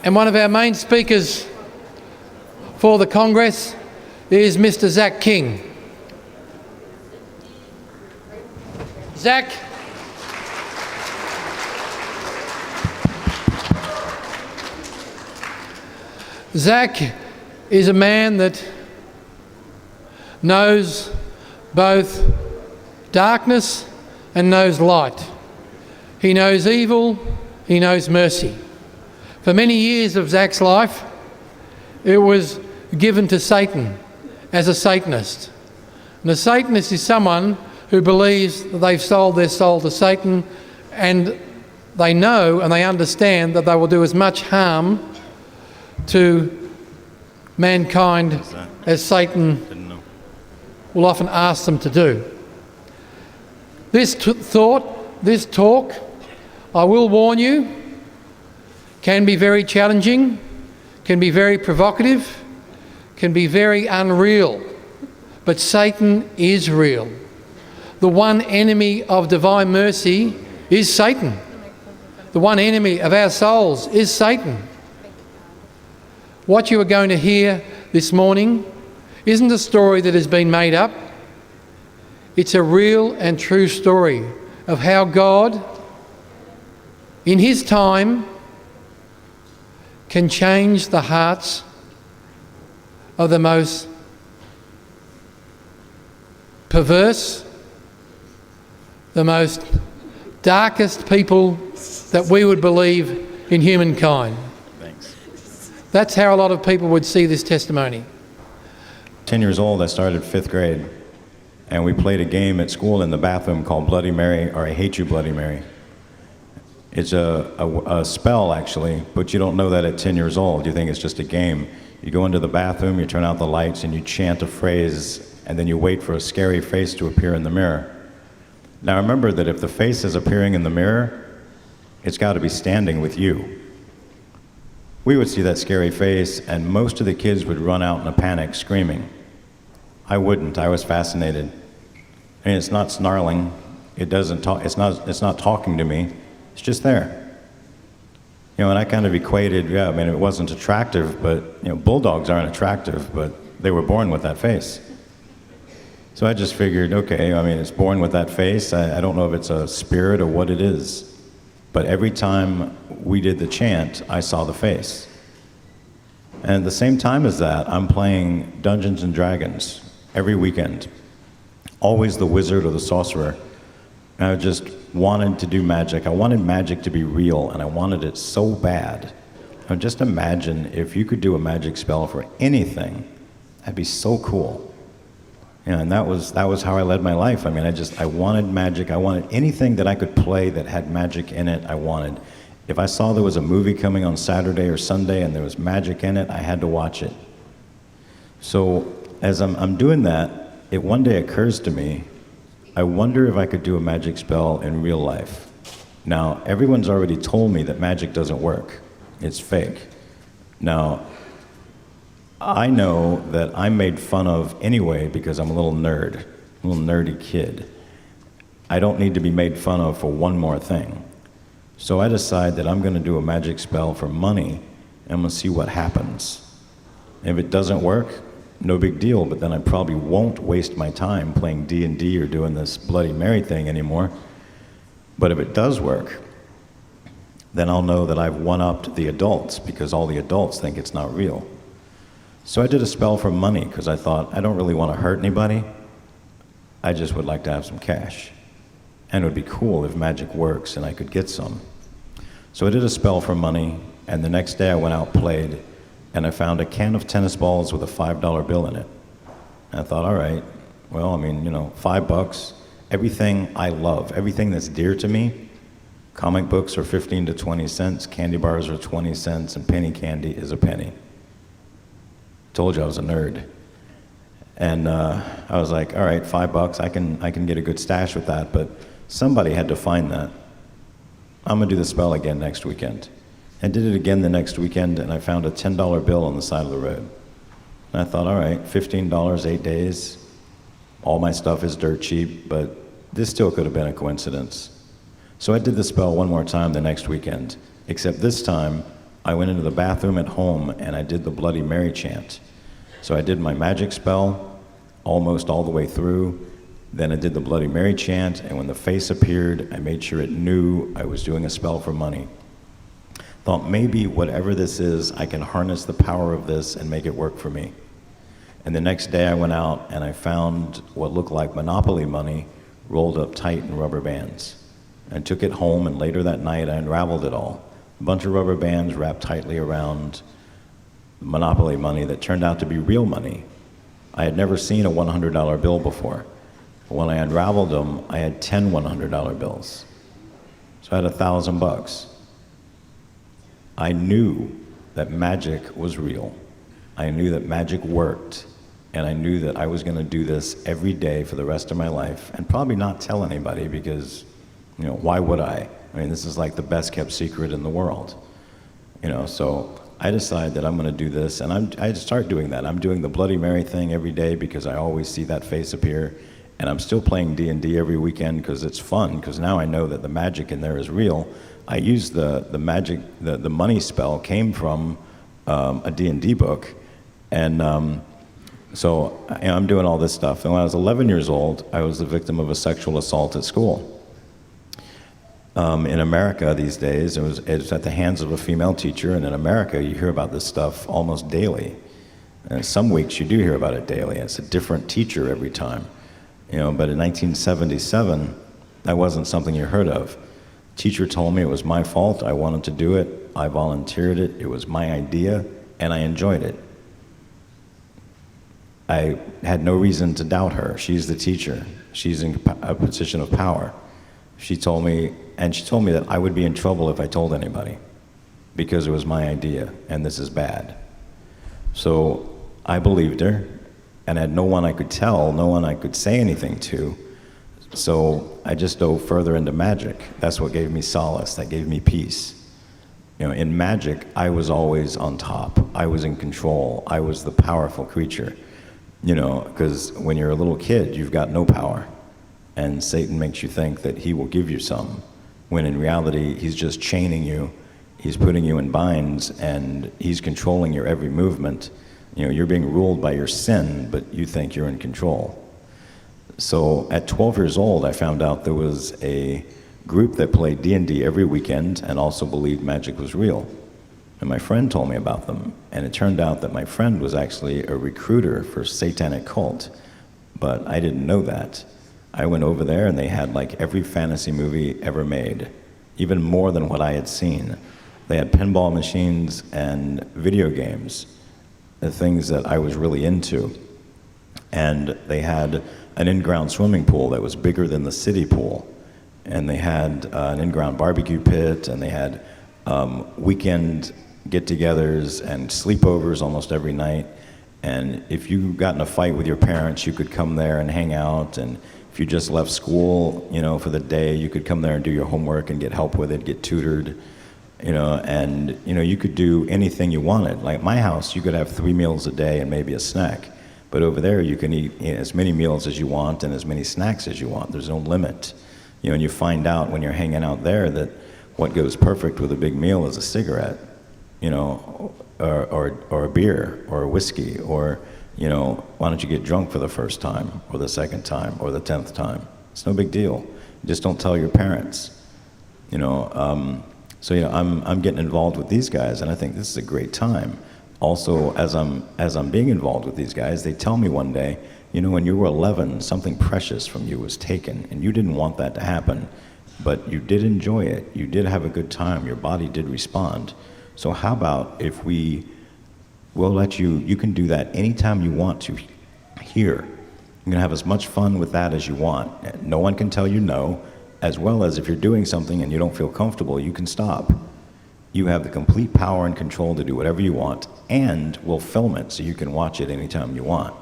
And one of our main speakers for the Congress is Mr. Zach King. Zach. Zach is a man that knows both darkness and knows light. He knows evil, he knows mercy. For many years of Zach's life, it was given to Satan as a Satanist. And a Satanist is someone who believes that they've sold their soul to Satan, and they know and they understand that they will do as much harm to mankind as Satan will often ask them to do. This talk, I will warn you, can be very challenging, can be very provocative, can be very unreal. But Satan is real. The one enemy of divine mercy is Satan. The one enemy of our souls is Satan. What you are going to hear this morning isn't a story that has been made up. It's a real and true story of how God, in His time, can change the hearts of the most perverse, the most darkest people that we would believe in humankind. Thanks. That's how a lot of people would see this testimony. 10 years old, I started 5th grade, and we played a game at school in the bathroom called Bloody Mary, or I Hate You, Bloody Mary. It's a spell, actually, but you don't know that at 10 years old. You think it's just a game. You go into the bathroom, you turn out the lights, and you chant a phrase, and then you wait for a scary face to appear in the mirror. Now remember that if the face is appearing in the mirror, it's got to be standing with you. We would see that scary face, and most of the kids would run out in a panic, screaming. I wouldn't. I was fascinated. And it's not snarling. It doesn't talk. It's not talking to me. It's just there. You know, and I kind of equated, I mean, it wasn't attractive, but, you know, bulldogs aren't attractive, but they were born with that face. So I just figured, okay, I mean, it's born with that face. I don't know if it's a spirit or what it is, but every time we did the chant, I saw the face. And at the same time as that, I'm playing Dungeons and Dragons every weekend. Always the wizard or the sorcerer. And I just wanted to do magic. I wanted magic to be real, and I wanted it so bad. Now just imagine if you could do a magic spell for anything. That'd be so cool. Yeah, and that was how I led my life. I mean, I wanted magic. I wanted anything that I could play that had magic in it, I wanted. If I saw there was a movie coming on Saturday or Sunday and there was magic in it, I had to watch it. So as I'm doing that, it one day occurs to me, I wonder if I could do a magic spell in real life. Now, everyone's already told me that magic doesn't work. It's fake. Now, I know that I'm made fun of anyway because I'm a little nerd, a little nerdy kid. I don't need to be made fun of for one more thing. So I decide that I'm going to do a magic spell for money, and I'm going to see what happens. If it doesn't work, no big deal, but then I probably won't waste my time playing D&D or doing this Bloody Mary thing anymore. But if it does work, then I'll know that I've one-upped the adults because all the adults think it's not real. So I did a spell for money because I thought, I don't really want to hurt anybody. I just would like to have some cash. And it would be cool if magic works and I could get some. So I did a spell for money, and the next day I went out, played, and I found a can of tennis balls with a $5 bill in it. And I thought, all right, well, I mean, you know, $5, everything I love, everything that's dear to me, comic books are 15 to 20 cents, candy bars are 20 cents, and penny candy is a penny. Told you I was a nerd. And I was like, all right, $5, I can get a good stash with that, but somebody had to find that. I'm gonna do the spell again next weekend. I did it again the next weekend, and I found a $10 bill on the side of the road. And I thought, all right, $15, 8 days. All my stuff is dirt cheap, but this still could have been a coincidence. So I did the spell one more time the next weekend, except this time, I went into the bathroom at home and I did the Bloody Mary chant. So I did my magic spell almost all the way through. Then I did the Bloody Mary chant, and when the face appeared, I made sure it knew I was doing a spell for money. Thought maybe whatever this is, I can harness the power of this and make it work for me. And the next day I went out and I found what looked like Monopoly money rolled up tight in rubber bands. I took it home, and later that night I unraveled it all. A bunch of rubber bands wrapped tightly around Monopoly money that turned out to be real money. I had never seen a $100 bill before. When I unraveled them, I had 10 $100 bills. So I had $1,000. I knew that magic was real. I knew that magic worked, and I knew that I was going to do this every day for the rest of my life, and probably not tell anybody because, why would I? I mean, this is like the best kept secret in the world. So I decided that I'm going to do this, and I start doing that. I'm doing the Bloody Mary thing every day because I always see that face appear. And I'm still playing D&D every weekend because it's fun, because now I know that the magic in there is real. I use the magic, the money spell came from a D&D book. And so I'm doing all this stuff. And when I was 11 years old, I was the victim of a sexual assault at school. In America these days, it was at the hands of a female teacher. And in America, you hear about this stuff almost daily. And some weeks you do hear about it daily. It's a different teacher every time. But in 1977, that wasn't something you heard of. Teacher told me it was my fault. I wanted to do it. I volunteered it. It was my idea, and I enjoyed it. I had no reason to doubt her. She's the teacher. She's in a position of power. She told me that I would be in trouble if I told anybody because it was my idea, and this is bad. So I believed her. And I had no one I could tell, no one I could say anything to. So I just dove further into magic. That's what gave me solace, that gave me peace. In magic, I was always on top. I was in control. I was the powerful creature. Because when you're a little kid, you've got no power. And Satan makes you think that he will give you some, when in reality, he's just chaining you. He's putting you in binds, and he's controlling your every movement. You're being ruled by your sin, but you think you're in control. So at 12 years old, I found out there was a group that played D&D every weekend and also believed magic was real. And my friend told me about them. And it turned out that my friend was actually a recruiter for a satanic cult. But I didn't know that. I went over there and they had like every fantasy movie ever made, even more than what I had seen. They had pinball machines and video games, the things that I was really into. And they had an in-ground swimming pool that was bigger than the city pool. And they had an in-ground barbecue pit, and they had weekend get-togethers and sleepovers almost every night. And if you got in a fight with your parents, you could come there and hang out. And if you just left school, for the day, you could come there and do your homework and get help with it, get tutored. You could do anything you wanted. Like my house, you could have 3 meals a day and maybe a snack. But over there, you can eat as many meals as you want and as many snacks as you want. There's no limit. And you find out when you're hanging out there that what goes perfect with a big meal is a cigarette, or a beer, or a whiskey, or, why don't you get drunk for the first time, or the second time, or the 10th time? It's no big deal. Just don't tell your parents, So I'm getting involved with these guys, and I think this is a great time. Also, as I'm being involved with these guys, they tell me one day, when you were 11, something precious from you was taken, and you didn't want that to happen, but you did enjoy it. You did have a good time. Your body did respond. So how about if we'll let you can do that anytime you want to here. You can have as much fun with that as you want. No one can tell you no. As well as if you're doing something and you don't feel comfortable, you can stop. You have the complete power and control to do whatever you want, and we'll film it so you can watch it anytime you want.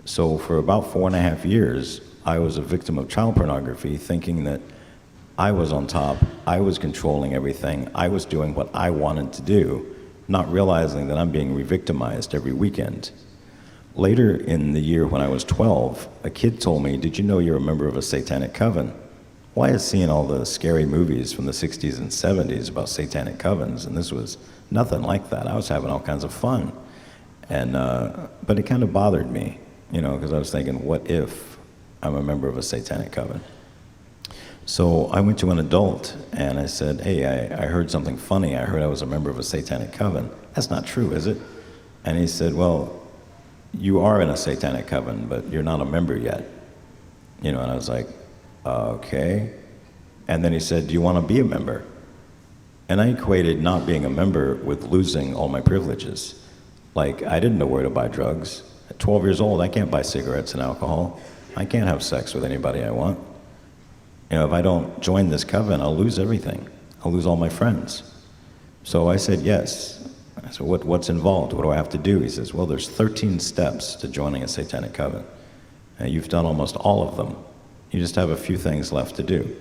So for about 4.5 years, I was a victim of child pornography, thinking that I was on top, I was controlling everything, I was doing what I wanted to do, not realizing that I'm being re-victimized every weekend. Later in the year when I was 12, a kid told me, "Did you know you're a member of a satanic coven?" Well, I had seen all the scary movies from the 60s and 70s about satanic covens, and this was Nothing like that. I was having all kinds of fun. And, but it kind of bothered me, because I was thinking, what if I'm a member of a satanic coven? So I went to an adult and I said, hey, I heard something funny. I heard I was a member of a satanic coven. That's not true, is it? And he said, well, you are in a satanic coven, but you're not a member yet. And I was like, okay. And then he said, do you want to be a member? And I equated not being a member with losing all my privileges. Like, I didn't know where to buy drugs. At 12 years old, I can't buy cigarettes and alcohol. I can't have sex with anybody I want. If I don't join this coven, I'll lose everything. I'll lose all my friends. So I said yes. I said, what's involved? What do I have to do? He says, well, there's 13 steps to joining a satanic coven. You've done almost all of them. You just have a few things left to do.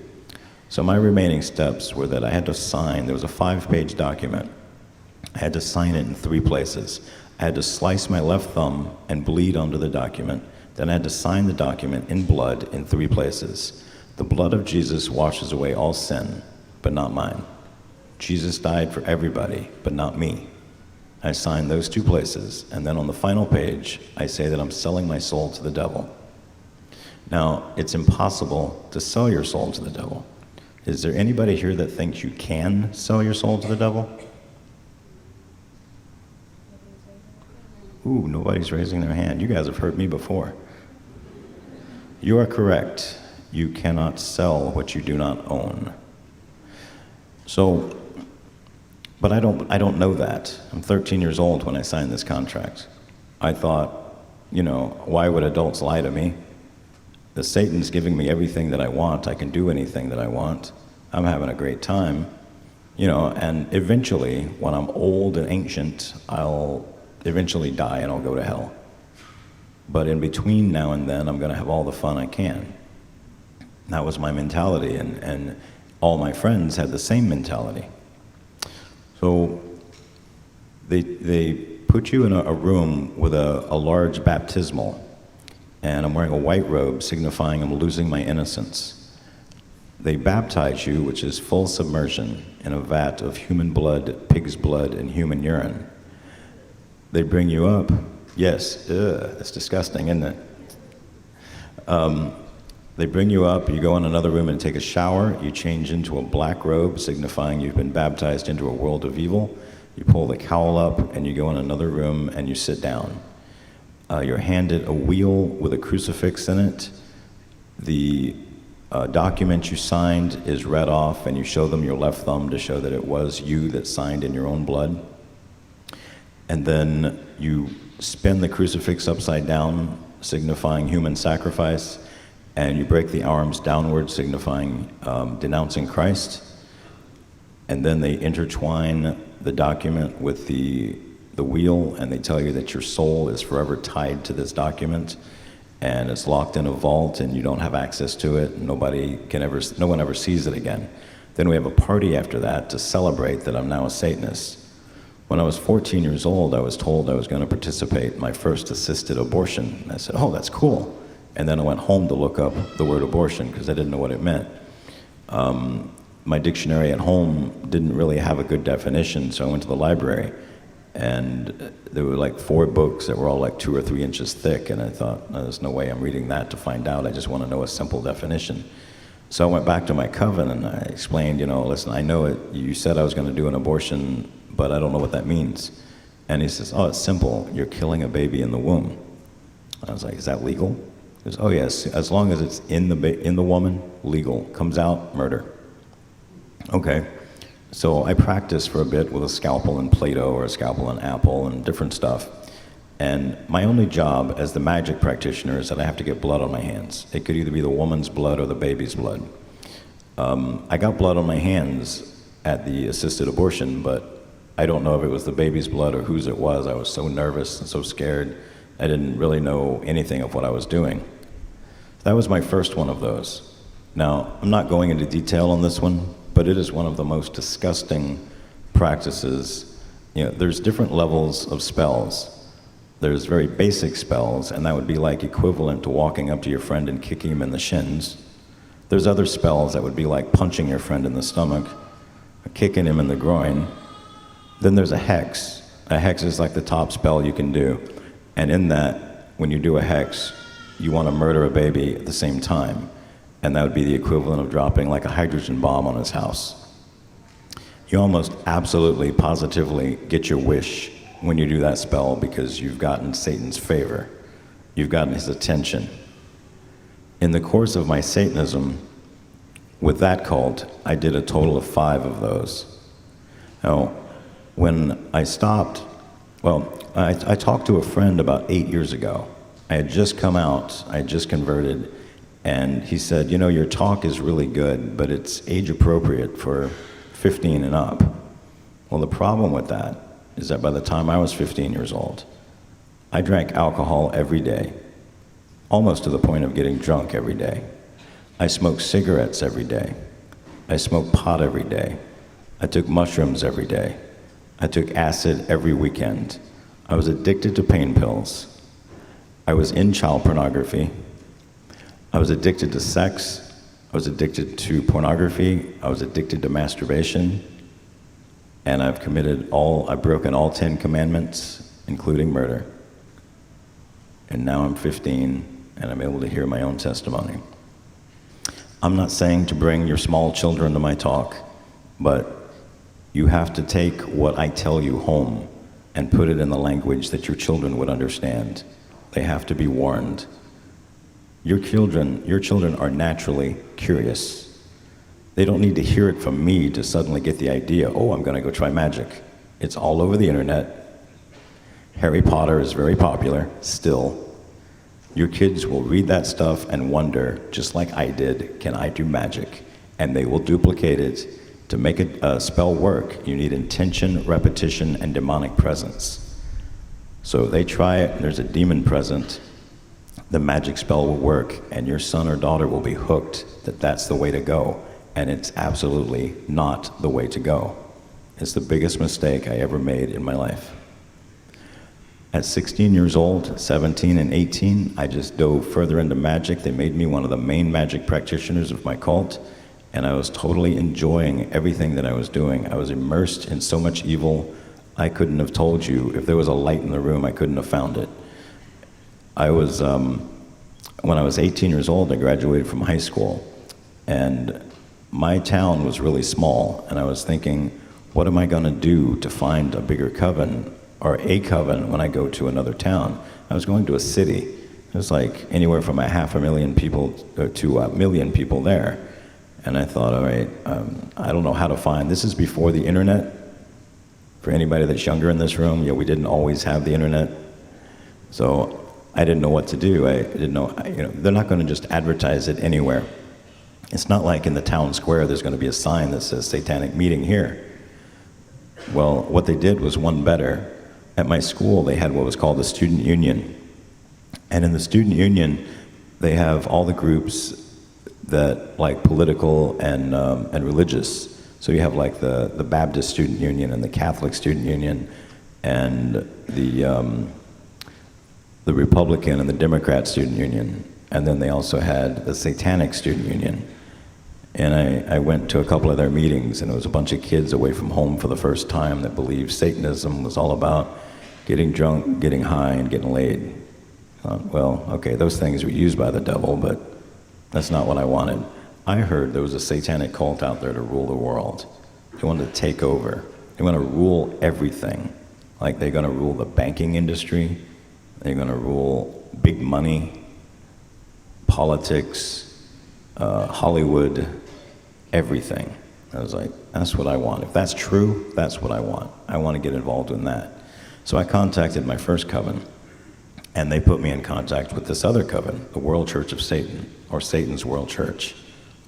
So my remaining steps were that I had to sign. There was a 5-page document. I had to sign it in 3 places. I had to slice my left thumb and bleed onto the document. Then I had to sign the document in blood in 3 places. The blood of Jesus washes away all sin, but not mine. Jesus died for everybody, but not me. I signed those 2 places, and then on the final page, I say that I'm selling my soul to the devil. Now, it's impossible to sell your soul to the devil. Is there anybody here that thinks you can sell your soul to the devil? Ooh, nobody's raising their hand. You guys have heard me before. You are correct. You cannot sell what you do not own. So, but I don't know that. I'm 13 years old when I signed this contract. I thought, why would adults lie to me? The Satan's giving me everything that I want. I can do anything that I want. I'm having a great time, and eventually, when I'm old and ancient, I'll eventually die and I'll go to hell. But in between now and then, I'm going to have all the fun I can. That was my mentality, and all my friends had the same mentality. So they put you in a room with a large baptismal, and I'm wearing a white robe signifying I'm losing my innocence. They baptize you, which is full submersion, in a vat of human blood, pig's blood, and human urine. They bring you up. Yes, it's disgusting, isn't it? They bring you up, you go in another room and take a shower, you change into a black robe, signifying you've been baptized into a world of evil. You pull the cowl up, and you go in another room, and you sit down. You're handed a wheel with a crucifix in it. The document you signed is read off, and you show them your left thumb to show that it was you that signed in your own blood. And then you spin the crucifix upside down, signifying human sacrifice, and you break the arms downward, signifying denouncing Christ. And then they intertwine the document with the wheel, and they tell you that your soul is forever tied to this document, and it's locked in a vault, and you don't have access to it. No one ever sees it again. Then we have a party after that to celebrate that I'm now a Satanist. When I was 14 years old, I was told I was going to participate in my first assisted abortion. And I said, oh, that's cool. And then I went home to look up the word abortion because I didn't know what it meant. My dictionary at home didn't really have a good definition, so I went to the library. And there were like 4 books that were all like 2 or 3 inches thick, and I thought, no, there's no way I'm reading that to find out. I just want to know a simple definition. So I went back to my coven and I explained, listen, I know it. You said I was going to do an abortion, but I don't know what that means. And he says, oh, it's simple. You're killing a baby in the womb. I was like, is that legal? He goes, oh yes, as long as it's in the woman, legal. Comes out, murder. Okay. So I practiced for a bit with a scalpel and Play-Doh or a scalpel and apple and different stuff. And my only job as the magic practitioner is that I have to get blood on my hands. It could either be the woman's blood or the baby's blood. I got blood on my hands at the assisted abortion, but I don't know if it was the baby's blood or whose it was. I was so nervous and so scared. I didn't really know anything of what I was doing. That was my first one of those. Now, I'm not going into detail on this one, but it is one of the most disgusting practices. There's different levels of spells. There's very basic spells, and that would be like equivalent to walking up to your friend and kicking him in the shins. There's other spells that would be like punching your friend in the stomach, or kicking him in the groin, Then there's a hex. A hex is like the top spell you can do. And in that, when you do a hex, you want to murder a baby at the same time. And that would be the equivalent of dropping like a hydrogen bomb on his house. You almost absolutely, positively get your wish when you do that spell because you've gotten Satan's favor. You've gotten his attention. In the course of my Satanism, with that cult, I did a total of 5 of those. Now, when I stopped, I talked to a friend about 8 years ago. I had just come out, I had just converted, and he said, you know, your talk is really good, but it's age appropriate for 15 and up. Well, the problem with that is that by the time I was 15 years old, I drank alcohol every day, almost to the point of getting drunk every day. I smoked cigarettes every day. I smoked pot every day. I took mushrooms every day. I took acid every weekend. I was addicted to pain pills. I was in child pornography. I was addicted to sex. I was addicted to pornography. I was addicted to masturbation. And I've broken all 10 commandments, including murder. And now I'm 15, and I'm able to hear my own testimony. I'm not saying to bring your small children to my talk, but you have to take what I tell you home and put it in the language that your children would understand. They have to be warned. Your children are naturally curious. They don't need to hear it from me to suddenly get the idea, oh, I'm gonna go try magic. It's all over the internet. Harry Potter is very popular, still. Your kids will read that stuff and wonder, just like I did, can I do magic? And they will duplicate it. To make a spell work, you need intention, repetition, and demonic presence. So they try it, and there's a demon present, the magic spell will work, and your son or daughter will be hooked that that's the way to go. And it's absolutely not the way to go. It's the biggest mistake I ever made in my life. At 16 years old, 17 and 18, I just dove further into magic. They made me one of the main magic practitioners of my cult, and I was totally enjoying everything that I was doing. I was immersed in so much evil, I couldn't have told you. If there was a light in the room, I couldn't have found it. When I was 18 years old, I graduated from high school, and my town was really small, and I was thinking, what am I gonna do to find a bigger coven or a coven when I go to another town? I was going to a city. It was like anywhere from 500,000 people to 1 million people there. And I thought, all right, I don't know how to find, this is before the internet. For anybody that's younger in this room, we didn't always have the internet. So I didn't know what to do. I didn't know, they're not gonna just advertise it anywhere. It's not like in the town square there's gonna be a sign that says satanic meeting here. Well, what they did was one better. At my school, they had what was called the student union. And in the student union, they have all the groups that, like political and religious. So you have like the Baptist student union and the Catholic student union and the Republican and the Democrat student union. And then they also had the Satanic student union. And I went to a couple of their meetings, and it was a bunch of kids away from home for the first time that believed Satanism was all about getting drunk, getting high, and getting laid. Well, okay, those things were used by the devil, but that's not what I wanted. I heard there was a satanic cult out there to rule the world. They wanted to take over. They want to rule everything. Like they're going to rule the banking industry. They're going to rule big money, politics, Hollywood, everything. I was like, that's what I want. If that's true, that's what I want. I want to get involved in that. So I contacted my first coven, and they put me in contact with this other coven, the World Church of Satan, or Satan's World Church,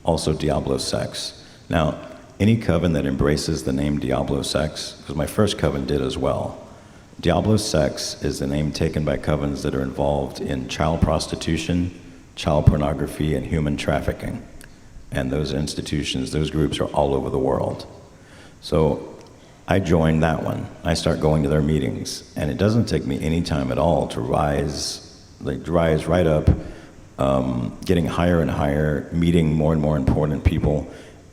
also Diablos sects. Now, any coven that embraces the name Diablos sects, because my first coven did as well, Diablos sects is the name taken by covens that are involved in child prostitution, child pornography, and human trafficking. And those institutions, those groups are all over the world. So I joined that one. I start going to their meetings, and it doesn't take me any time at all to rise right up, getting higher and higher, meeting more and more important people,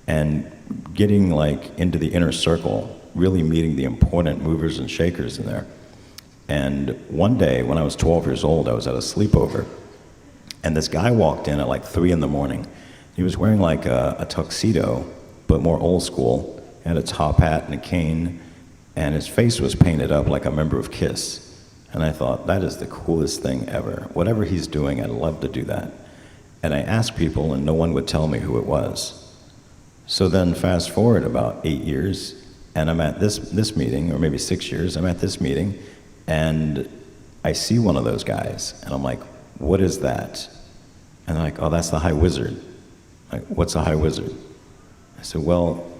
and getting like into the inner circle really meeting the important movers and shakers in there. And one day, when I was 12 years old, I was at a sleepover, and this guy walked in at like 3 in the morning. He was wearing like a tuxedo, but more old school. He had a top hat and a cane, and his face was painted up like a member of KISS. And I thought, that is the coolest thing ever. Whatever he's doing, I'd love to do that. And I asked people, and no one would tell me who it was. So then fast forward about 8 years, and I'm at this meeting, or maybe 6 years, I'm at this meeting, and I see one of those guys, and I'm like, what is that? And they're like, oh, that's the High Wizard. I'm like, what's a High Wizard? I said, well,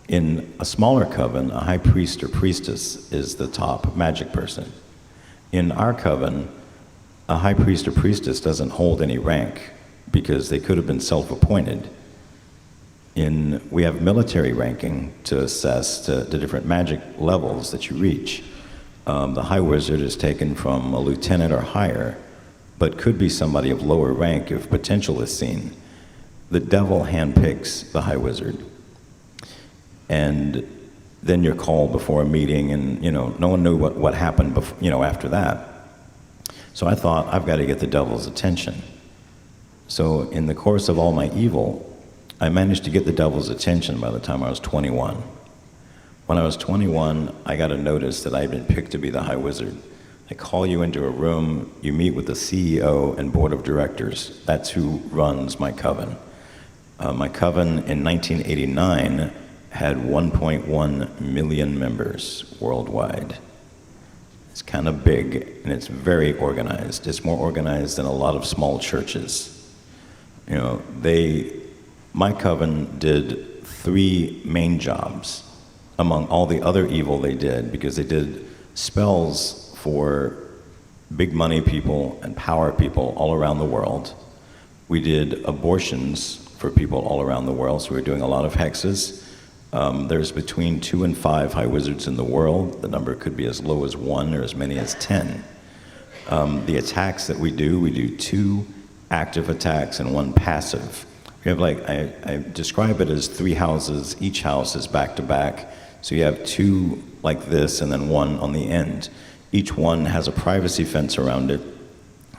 in a smaller coven, a high priest or priestess is the top magic person. In our coven, a high priest or priestess doesn't hold any rank because they could have been self-appointed. We have military ranking to assess the different magic levels that you reach. The High Wizard is taken from a lieutenant or higher, but could be somebody of lower rank if potential is seen. The devil handpicks the High Wizard. And then you're called before a meeting, and no one knew what happened after that. So I thought, I've got to get the devil's attention. So in the course of all my evil, I managed to get the devil's attention by the time I was 21. When I was 21, I got a notice that I had been picked to be the High Wizard. They call you into a room, you meet with the CEO and board of directors. That's who runs my coven. My coven in 1989 had 1.1 million members worldwide. It's kind of big, and it's very organized. It's more organized than a lot of small churches. My coven did 3 main jobs among all the other evil they did, because they did spells for big money people and power people all around the world. We did abortions for people all around the world, so we were doing a lot of hexes. There's between 2 and 5 High Wizards in the world. The number could be as low as 1 or as many as 10. The attacks that we do 2 active attacks and 1 passive. We have I describe it as 3 houses. Each house is back to back. So you have 2 like this and then 1 on the end. Each one has a privacy fence around it,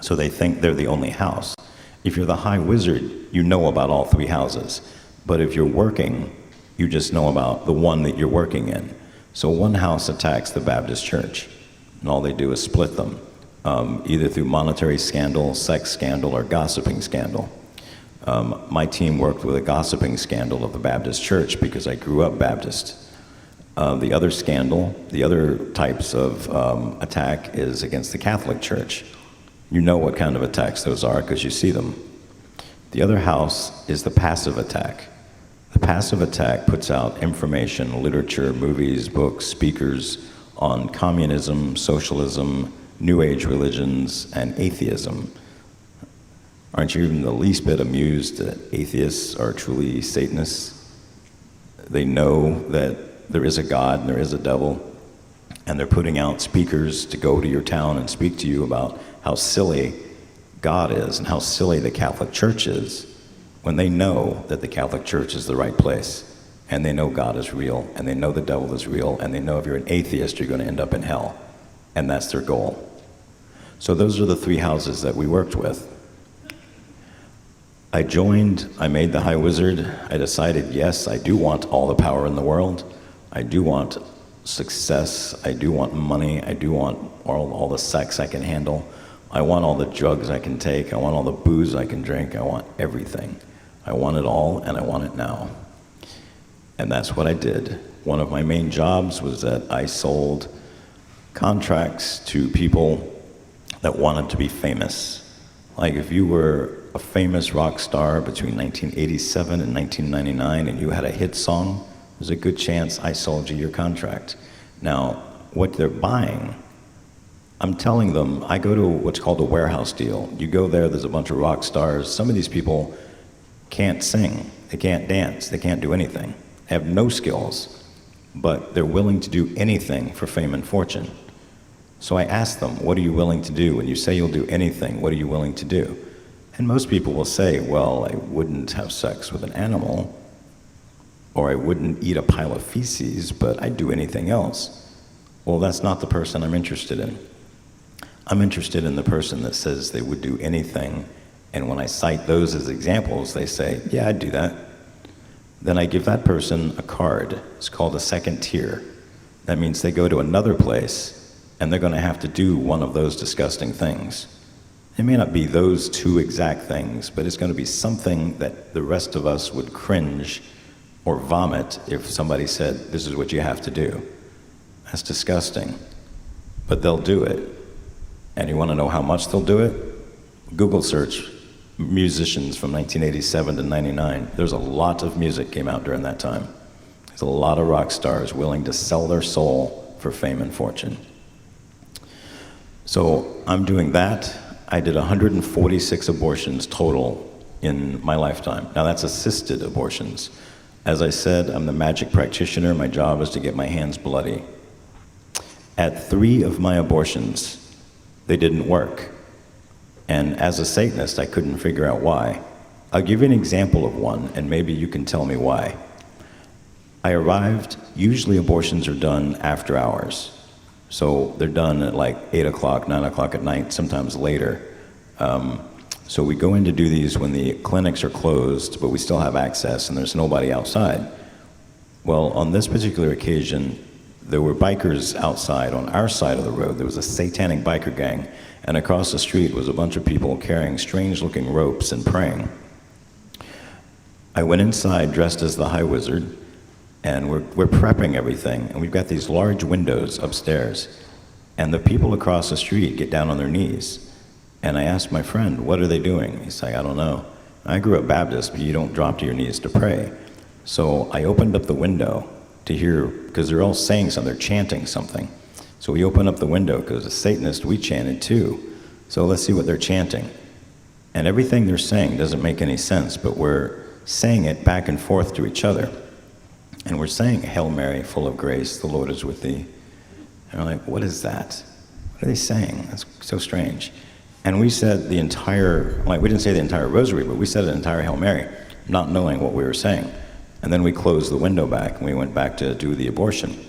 so they think they're the only house. If you're the High Wizard, you know about all 3 houses. But if you're working, you just know about the one that you're working in. So one house attacks the Baptist church, and all they do is split them, either through monetary scandal, sex scandal, or gossiping scandal. My team worked with a gossiping scandal of the Baptist church because I grew up Baptist. The other scandal, the other types of attack is against the Catholic Church. You know what kind of attacks those are because you see them. The other house is the passive attack. The passive attack puts out information, literature, movies, books, speakers on communism, socialism, New Age religions, and atheism. Aren't you even the least bit amused that atheists are truly Satanists? They know that there is a God and there is a devil, and they're putting out speakers to go to your town and speak to you about how silly God is and how silly the Catholic Church is, when they know that the Catholic Church is the right place, and they know God is real, and they know the devil is real, and they know if you're an atheist, you're going to end up in hell. And that's their goal. So those are the 3 houses that we worked with. I joined, I made the High Wizard. I decided, yes, I do want all the power in the world. I do want success. I do want money. I do want all the sex I can handle. I want all the drugs I can take. I want all the booze I can drink. I want everything. I want it all, and I want it now. And that's what I did. One of my main jobs was that I sold contracts to people that wanted to be famous. Like if you were a famous rock star between 1987 and 1999 and you had a hit song, there's a good chance I sold you your contract. Now, what they're buying, I'm telling them, I go to what's called a warehouse deal. You go there, there's a bunch of rock stars. Some of these people can't sing, they can't dance, they can't do anything. They have no skills, but they're willing to do anything for fame and fortune. So I ask them, what are you willing to do? When you say you'll do anything, what are you willing to do? And most people will say, well, I wouldn't have sex with an animal. Or I wouldn't eat a pile of feces, but I'd do anything else. Well, that's not the person I'm interested in. I'm interested in the person that says they would do anything, and when I cite those as examples, they say, yeah, I'd do that. Then I give that person a card. It's called a second tier. That means they go to another place, and they're going to have to do one of those disgusting things. It may not be those two exact things, but it's going to be something that the rest of us would cringe or vomit if somebody said, this is what you have to do. That's disgusting. But they'll do it. And you want to know how much they'll do it? Google search musicians from 1987 to 99. There's a lot of music came out during that time. There's a lot of rock stars willing to sell their soul for fame and fortune. So I'm doing that. I did 146 abortions total in my lifetime. Now that's assisted abortions. As I said, I'm the magic practitioner. My job is to get my hands bloody. At 3 of my abortions, they didn't work. And as a Satanist, I couldn't figure out why. I'll give you an example of one, and maybe you can tell me why. I arrived, usually abortions are done after hours. So they're done at like 8 o'clock, 9 o'clock at night, sometimes later. So we go in to do these when the clinics are closed, but we still have access and there's nobody outside. Well, on this particular occasion, there were bikers outside on our side of the road. There was a satanic biker gang, and across the street was a bunch of people carrying strange-looking ropes and praying. I went inside dressed as the High Wizard, and we're prepping everything, and we've got these large windows upstairs, and the people across the street get down on their knees. And I asked my friend, what are they doing? He's like, I don't know. I grew up Baptist, but you don't drop to your knees to pray. So I opened up the window to hear, because they're all saying something, they're chanting something. So we opened up the window, because as Satanists, we chanted too. So let's see what they're chanting. And everything they're saying doesn't make any sense, but we're saying it back and forth to each other. And we're saying, Hail Mary, full of grace, the Lord is with thee. And we're like, what is that? What are they saying? That's so strange. And we said the entire, like we didn't say the entire rosary, but we said the entire Hail Mary, not knowing what we were saying. And then we closed the window back and we went back to do the abortion.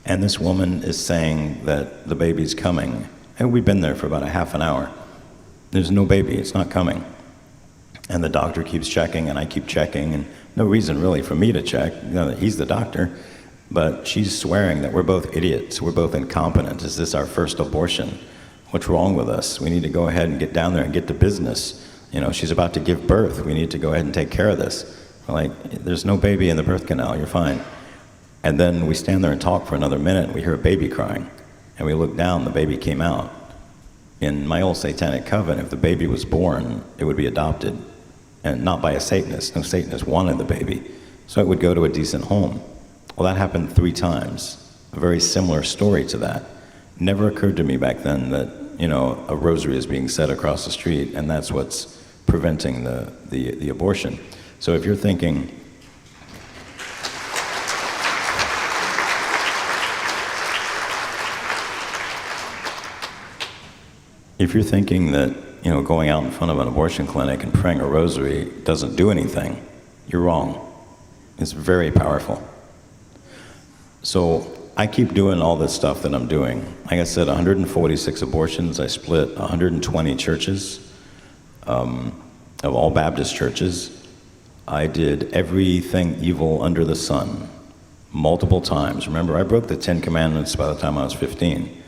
And this woman is saying that the baby's coming. And we've been there for about a half an hour. There's no baby, it's not coming. And the doctor keeps checking and I keep checking, and no reason really for me to check, you know, that he's the doctor. But she's swearing that we're both idiots, we're both incompetent. Is this our first abortion? What's wrong with us? We need to go ahead and get down there and get to business. You know, she's about to give birth. We need to go ahead and take care of this. We're like, there's no baby in the birth canal, you're fine. And then we stand there and talk for another minute, and we hear a baby crying. And we look down, the baby came out. In my old satanic coven, if the baby was born, it would be adopted. And not by a Satanist. No Satanist wanted the baby. So it would go to a decent home. Well, that happened 3 times. A very similar story to that. Never occurred to me back then that, you know, a rosary is being said across the street, and that's what's preventing the abortion. So if you're thinking, that, you know, going out in front of an abortion clinic and praying a rosary doesn't do anything, you're wrong. It's very powerful. So I keep doing all this stuff that I'm doing. Like I said, 146 abortions. I split 120 churches, of all Baptist churches. I did everything evil under the sun, multiple times. Remember, I broke the 10 Commandments by the time I was 15.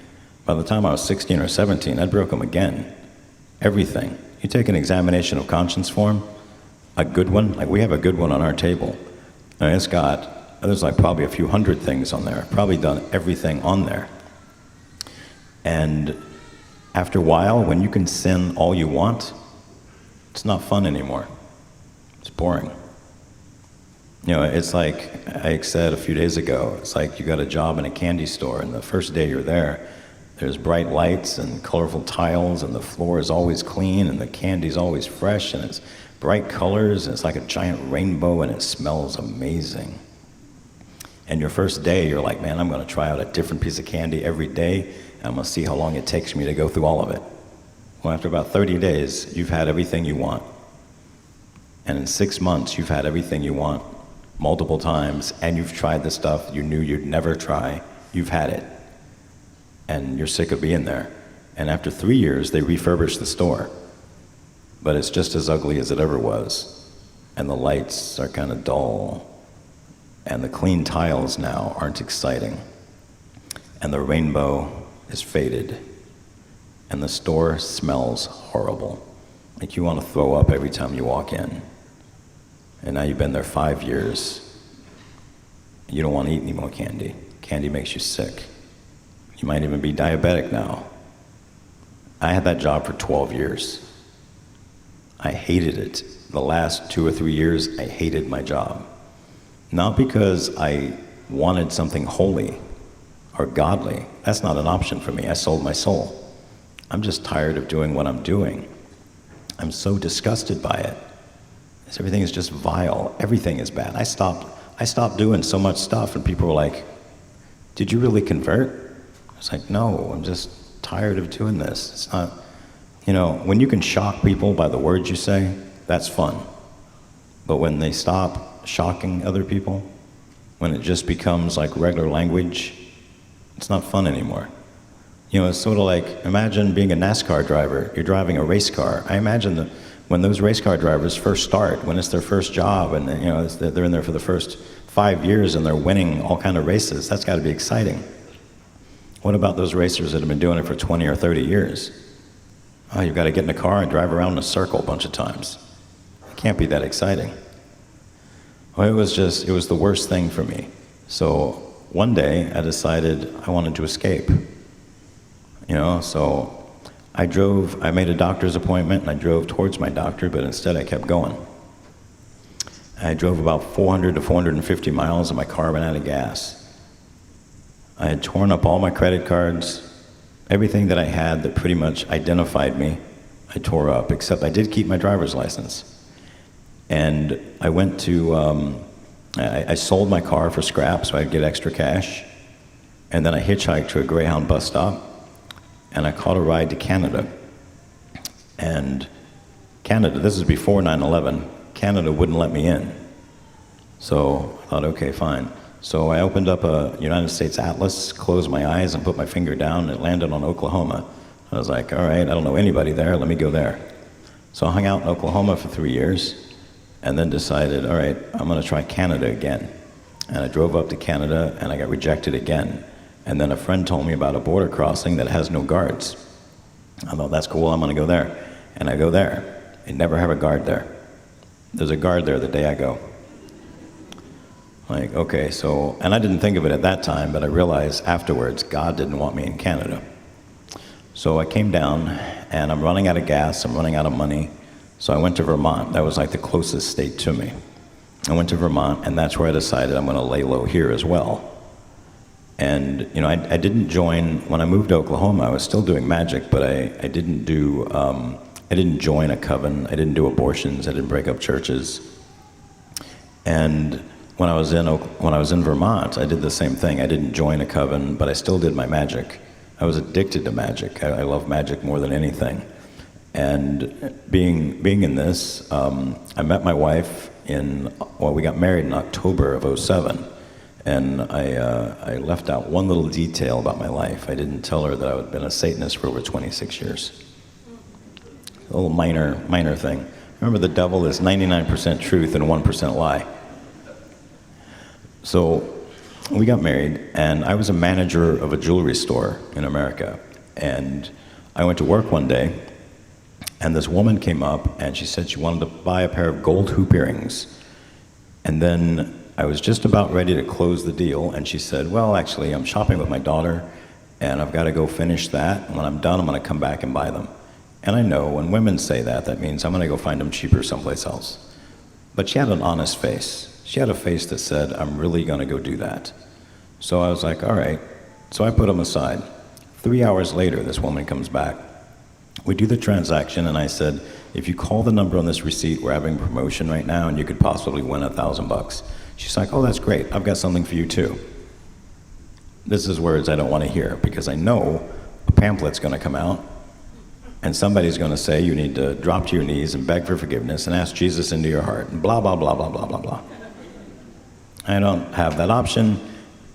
By the time I was 16 or 17, I broke them again. Everything. You take an examination of conscience form, a good one, like we have a good one on our table. And it's got, there's like probably a few hundred things on there. I've probably done everything on there. And after a while, when you can sin all you want, it's not fun anymore. It's boring. You know, it's like I said a few days ago, it's like you got a job in a candy store, and the first day you're there, there's bright lights and colorful tiles, and the floor is always clean, and the candy's always fresh, and it's bright colors, and it's like a giant rainbow, and it smells amazing. And your first day, you're like, man, I'm going to try out a different piece of candy every day, and I'm going to see how long it takes me to go through all of it. Well, after about 30 days, you've had everything you want. And in 6 months, you've had everything you want multiple times, and you've tried the stuff you knew you'd never try. You've had it, and you're sick of being there. And after 3 years, they refurbish the store, but it's just as ugly as it ever was, and the lights are kind of dull, and the clean tiles now aren't exciting, and the rainbow is faded, and the store smells horrible. Like you want to throw up every time you walk in. And now you've been there 5 years. You don't want to eat any more candy. Candy makes you sick. You might even be diabetic now. I had that job for 12 years. I hated it. The last 2 or 3 years, I hated my job. Not because I wanted something holy or godly. That's not an option for me. I sold my soul. I'm just tired of doing what I'm doing. I'm so disgusted by it. Everything is just vile. Everything is bad. I stopped doing so much stuff, and people were like, "Did you really convert?" I was like, "No, I'm just tired of doing this." It's not, when you can shock people by the words you say, that's fun. But when they stop shocking other people, when it just becomes like regular language, it's not fun anymore. It's sort of like, imagine being a NASCAR driver. You're driving a race car. I imagine that when those race car drivers first start, when it's their first job, and they're in there for the first 5 years and they're winning all kind of races, that's got to be exciting. What about those racers that have been doing it for 20 or 30 years? Oh, you've got to get in a car and drive around in a circle a bunch of times. It can't be that exciting. Well, it was the worst thing for me. So one day I decided I wanted to escape. So I made a doctor's appointment and I drove towards my doctor, but instead I kept going. I drove about 400 to 450 miles and my car ran out of gas. I had torn up all my credit cards. Everything that I had that pretty much identified me, I tore up, except I did keep my driver's license. And I went to, I sold my car for scrap so I'd get extra cash. And then I hitchhiked to a Greyhound bus stop. And I caught a ride to Canada. And Canada, this is before 9/11, Canada wouldn't let me in. So I thought, okay, fine. So I opened up a United States atlas, closed my eyes, and put my finger down, and it landed on Oklahoma. I was like, all right, I don't know anybody there, let me go there. So I hung out in Oklahoma for 3 years, and then decided, all right, I'm gonna try Canada again. And I drove up to Canada, and I got rejected again. And then a friend told me about a border crossing that has no guards. I thought, that's cool, I'm gonna go there. And I go there. They never have a guard there. There's a guard there the day I go. Like, okay, so, and I didn't think of it at that time, but I realized afterwards, God didn't want me in Canada. So I came down, and I'm running out of gas, I'm running out of money. So I went to Vermont. That was like the closest state to me. I went to Vermont, and that's where I decided I'm gonna lay low here as well. And I didn't join, when I moved to Oklahoma, I was still doing magic, but I didn't join a coven, I didn't do abortions, I didn't break up churches. And when I was in Vermont, I did the same thing. I didn't join a coven, but I still did my magic. I was addicted to magic. I love magic more than anything. And being in this, I met my wife we got married in October of '07. And I left out one little detail about my life. I didn't tell her that I had been a Satanist for over 26 years. A little minor thing. Remember, the devil is 99% truth and 1% lie. So we got married, and I was a manager of a jewelry store in America. And I went to work one day, and this woman came up, and she said she wanted to buy a pair of gold hoop earrings. And then I was just about ready to close the deal, and she said, well, actually, I'm shopping with my daughter, and I've got to go finish that, and when I'm done, I'm going to come back and buy them. And I know when women say that, that means I'm going to go find them cheaper someplace else. But she had an honest face. She had a face that said, I'm really going to go do that. So I was like, all right. So I put them aside. 3 hours later, this woman comes back. We do the transaction, and I said, if you call the number on this receipt, we're having a promotion right now, and you could possibly win $1,000. She's like, oh, that's great. I've got something for you, too. This is words I don't want to hear, because I know a pamphlet's going to come out, and somebody's going to say you need to drop to your knees and beg for forgiveness and ask Jesus into your heart, and blah, blah, blah, blah, blah, blah, blah. I don't have that option.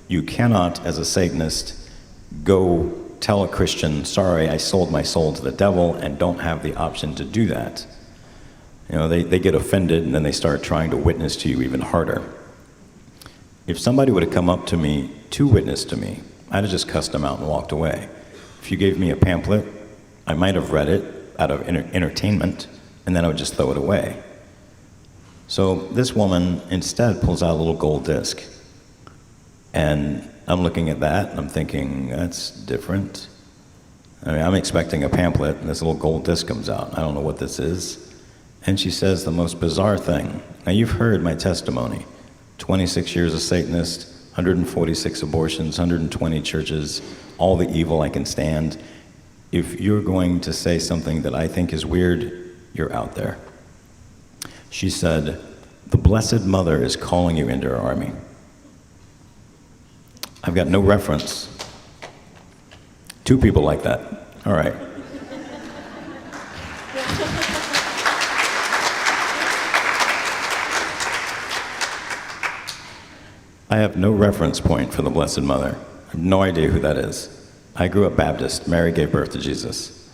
You cannot, as a Satanist, go tell a Christian, sorry, I sold my soul to the devil, and don't have the option to do that. You know, they get offended, and then they start trying to witness to you even harder. If somebody would have come up to me to witness to me, I'd have just cussed them out and walked away. If you gave me a pamphlet, I might have read it out of entertainment, and then I would just throw it away. So this woman instead pulls out a little gold disc. And I'm looking at that, and I'm thinking, that's different. I mean, I'm expecting a pamphlet, and this little gold disc comes out. I don't know what this is. And she says the most bizarre thing. Now, you've heard my testimony. 26 years a Satanist, 146 abortions, 120 churches, all the evil I can stand. If you're going to say something that I think is weird, you're out there. She said, the Blessed Mother is calling you into her army. I've got no reference. 2 people like that. All right. I have no reference point for the Blessed Mother. I have no idea who that is. I grew up Baptist. Mary gave birth to Jesus.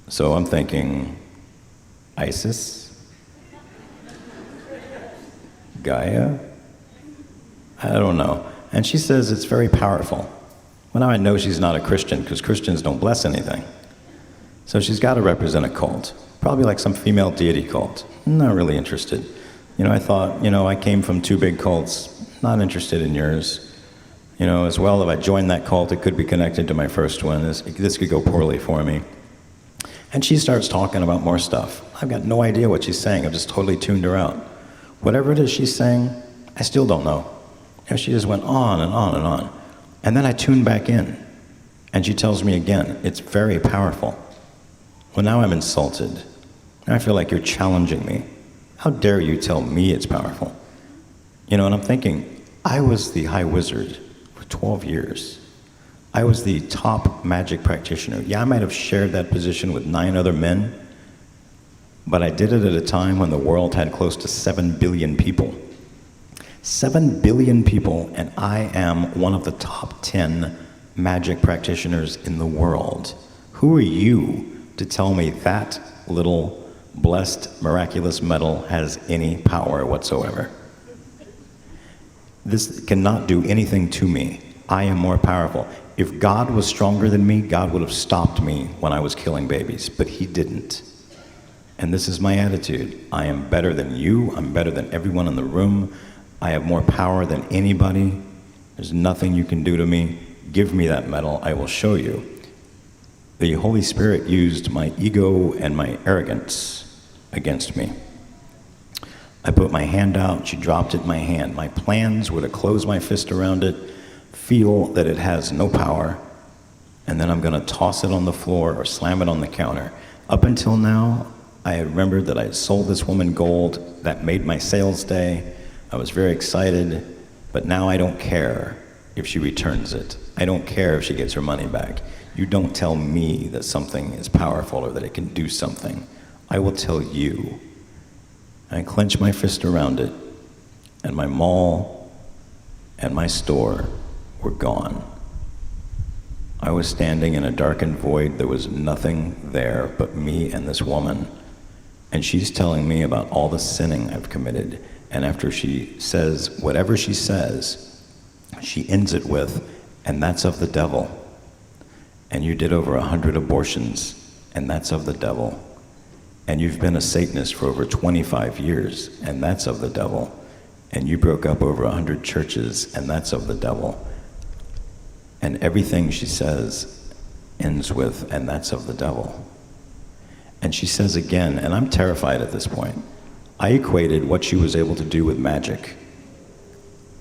So I'm thinking, Isis? Gaia? I don't know. And she says it's very powerful. Well, now I know she's not a Christian, because Christians don't bless anything. So she's got to represent a cult. Probably like some female deity cult. Not really interested. You know, I thought, you know, I came from 2 big cults. Not interested in yours. You know, as well, if I joined that cult, it could be connected to my first one. This could go poorly for me. And she starts talking about more stuff. I've got no idea what she's saying. I've just totally tuned her out. Whatever it is she's saying, I still don't know. You know, she just went on and on and on. And then I tuned back in. And she tells me again, it's very powerful. Well, now I'm insulted. Now I feel like you're challenging me. How dare you tell me it's powerful? You know, and I'm thinking, I was the high wizard for 12 years. I was the top magic practitioner. Yeah, I might have shared that position with 9 other men, but I did it at a time when the world had close to 7 billion people. 7 billion people, and I am one of the top 10 magic practitioners in the world. Who are you to tell me that little blessed miraculous medal has any power whatsoever? This cannot do anything to me. I am more powerful. If God was stronger than me, God would have stopped me when I was killing babies, but he didn't. And this is my attitude. I am better than you. I'm better than everyone in the room. I have more power than anybody. There's nothing you can do to me. Give me that medal. I will show you. The Holy Spirit used my ego and my arrogance against me. I put my hand out, she dropped it in my hand. My plans were to close my fist around it, feel that it has no power, and then I'm gonna toss it on the floor or slam it on the counter. Up until now, I had remembered that I had sold this woman gold. That made my sales day. I was very excited, but now I don't care if she returns it. I don't care if she gets her money back. You don't tell me that something is powerful or that it can do something. I will tell you. I clenched my fist around it, and my mall and my store were gone. I was standing in a darkened void. There was nothing there but me and this woman. And she's telling me about all the sinning I've committed. And after she says whatever she says, she ends it with, and that's of the devil. And you did over 100 abortions, and that's of the devil. And you've been a Satanist for over 25 years, and that's of the devil. And you broke up over 100 churches, and that's of the devil. And everything she says ends with, and that's of the devil. And she says again, and I'm terrified at this point, I equated what she was able to do with magic.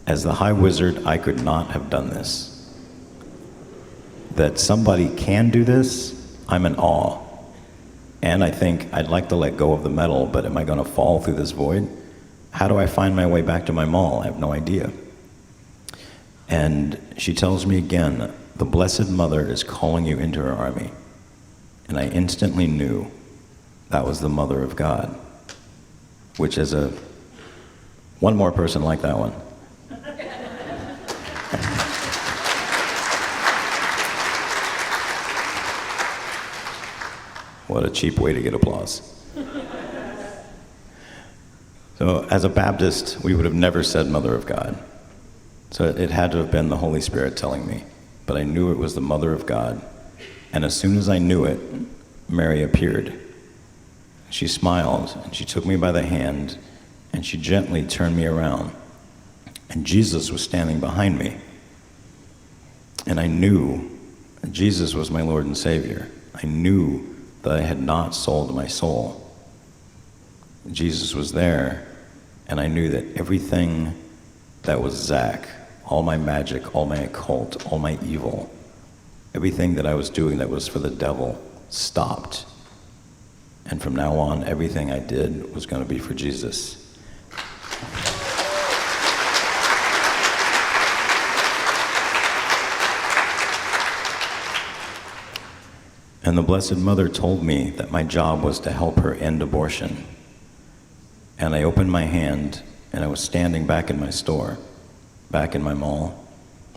As the high wizard, I could not have done this. That somebody can do this, I'm in awe. And I think I'd like to let go of the medal, but am I going to fall through this void? How do I find my way back to my mall? I have no idea. And she tells me again, the Blessed Mother is calling you into her army. And I instantly knew that was the Mother of God, which is one more person like that one. What a cheap way to get applause. So as a Baptist, we would have never said Mother of God. So it had to have been the Holy Spirit telling me. But I knew it was the Mother of God. And as soon as I knew it, Mary appeared. She smiled, and she took me by the hand, and she gently turned me around. And Jesus was standing behind me. And I knew that Jesus was my Lord and Savior. I knew that I had not sold my soul. Jesus was there, and I knew that everything that was Zach, all my magic, all my occult, all my evil, everything that I was doing that was for the devil stopped. And from now on, everything I did was going to be for Jesus. And the Blessed Mother told me that my job was to help her end abortion. And I opened my hand, and I was standing back in my store, back in my mall.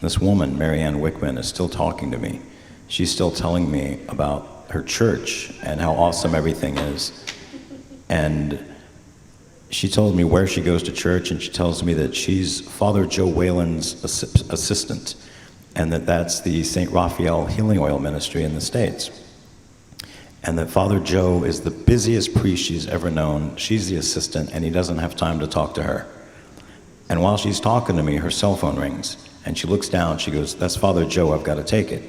This woman, Marianne Wickman, is still talking to me. She's still telling me about her church and how awesome everything is. And she told me where she goes to church, and she tells me that she's Father Joe Whalen's assistant, and that's the St. Raphael Healing Oil Ministry in the States. And that Father Joe is the busiest priest she's ever known. She's the assistant, and he doesn't have time to talk to her. And while she's talking to me, her cell phone rings, and she looks down, she goes, "That's Father Joe, I've got to take it."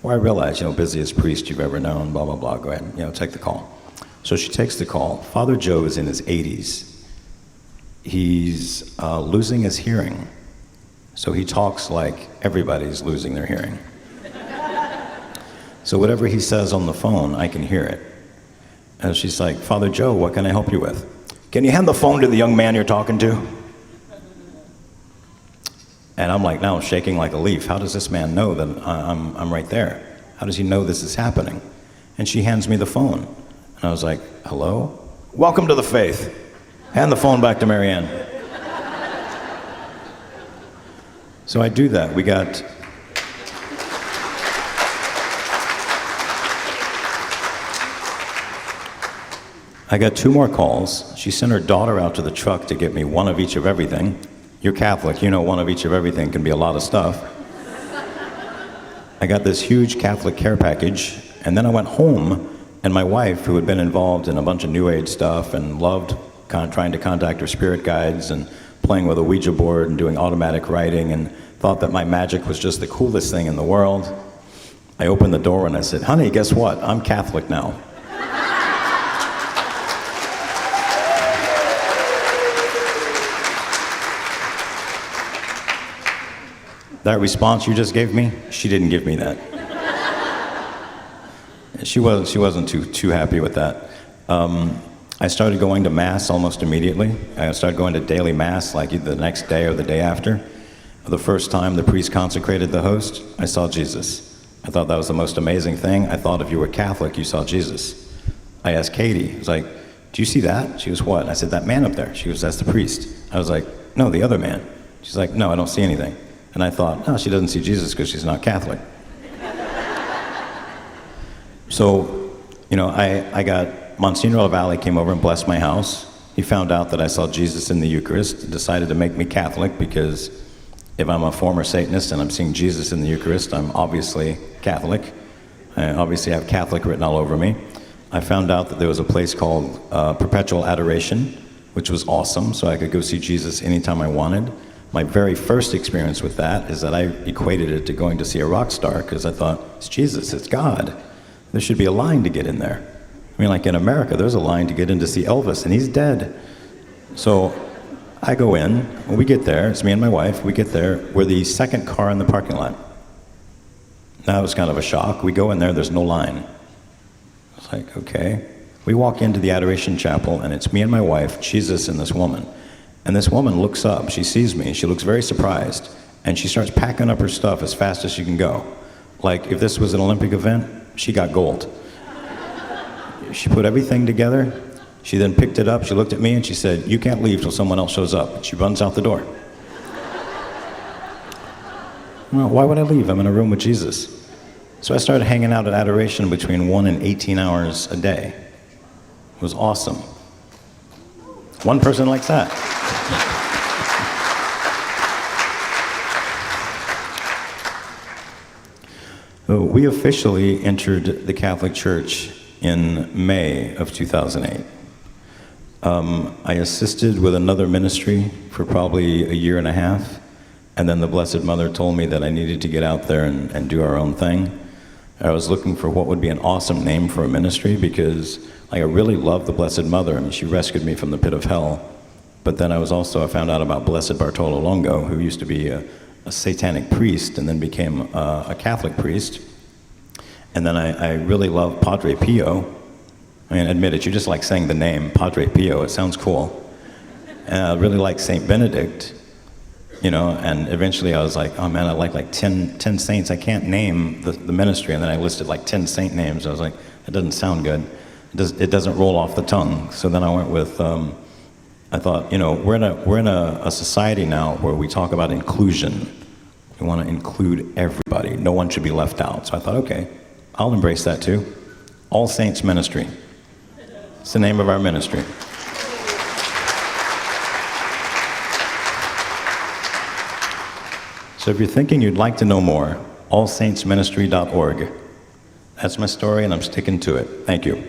Well, I realize, busiest priest you've ever known, blah, blah, blah, go ahead, take the call. So she takes the call. Father Joe is in his 80s. He's losing his hearing, so he talks like everybody's losing their hearing. So whatever he says on the phone, I can hear it. And she's like, "Father Joe, what can I help you with?" "Can you hand the phone to the young man you're talking to?" And I'm like, now shaking like a leaf. How does this man know that I'm right there? How does he know this is happening? And she hands me the phone. And I was like, "Hello? Welcome to the faith. Hand the phone back to Marianne." So I do that. I got 2 more calls. She sent her daughter out to the truck to get me one of each of everything. You're Catholic, one of each of everything can be a lot of stuff. I got this huge Catholic care package, and then I went home, and my wife, who had been involved in a bunch of New Age stuff and loved trying to contact her spirit guides and playing with a Ouija board and doing automatic writing and thought that my magic was just the coolest thing in the world. I opened the door and I said, "Honey, guess what? I'm Catholic now." That response you just gave me, she didn't give me that. She wasn't too happy with that. I started going to Mass almost immediately. I started going to daily Mass like either the next day or the day after. The first time the priest consecrated the host, I saw Jesus. I thought that was the most amazing thing. I thought if you were Catholic, you saw Jesus. I asked Katie, I was like, "Do you see that?" She goes, "What?" I said, "That man up there." She goes, "That's the priest." I was like, "No, the other man." She's like, "No, I don't see anything." And I thought, no, she doesn't see Jesus because she's not Catholic. So, I got, Monsignor LaValle came over and blessed my house. He found out that I saw Jesus in the Eucharist, decided to make me Catholic because if I'm a former Satanist and I'm seeing Jesus in the Eucharist, I'm obviously Catholic. I obviously have Catholic written all over me. I found out that there was a place called Perpetual Adoration, which was awesome, so I could go see Jesus anytime I wanted. My very first experience with that is that I equated it to going to see a rock star because I thought, it's Jesus, it's God. There should be a line to get in there. I mean, like in America, there's a line to get in to see Elvis, and he's dead. So I go in, when we get there, it's me and my wife, we get there, we're the second car in the parking lot. That was kind of a shock. We go in there, there's no line. It's like, okay. We walk into the Adoration Chapel, and it's me and my wife, Jesus, and this woman. And this woman looks up, she sees me, she looks very surprised, and she starts packing up her stuff as fast as she can go. Like, if this was an Olympic event, she got gold. She put everything together, she then picked it up, she looked at me, and she said, "You can't leave till someone else shows up." And she runs out the door. Well, why would I leave? I'm in a room with Jesus. So I started hanging out at adoration between 1 and 18 hours a day. It was awesome. One person likes that. We officially entered the Catholic Church in May of 2008. I assisted with another ministry for probably a year and a half, and then the Blessed Mother told me that I needed to get out there and do our own thing. I was looking for what would be an awesome name for a ministry because I really love the Blessed Mother. I mean, she rescued me from the pit of hell. But then I found out about Blessed Bartolo Longo, who used to be a satanic priest and then became a Catholic priest. And then I really love Padre Pio. I mean, admit it, you just like saying the name, Padre Pio, it sounds cool. And I really like Saint Benedict, and eventually I was like, oh man, I like 10 saints. I can't name the ministry. And then I listed like 10 saint names. I was like, that doesn't sound good. It doesn't roll off the tongue. So then I went with, I thought, we're in a society now where we talk about inclusion. We want to include everybody. No one should be left out. So I thought, okay, I'll embrace that too. All Saints Ministry. It's the name of our ministry. So if you're thinking you'd like to know more, allsaintsministry.org. That's my story, and I'm sticking to it. Thank you.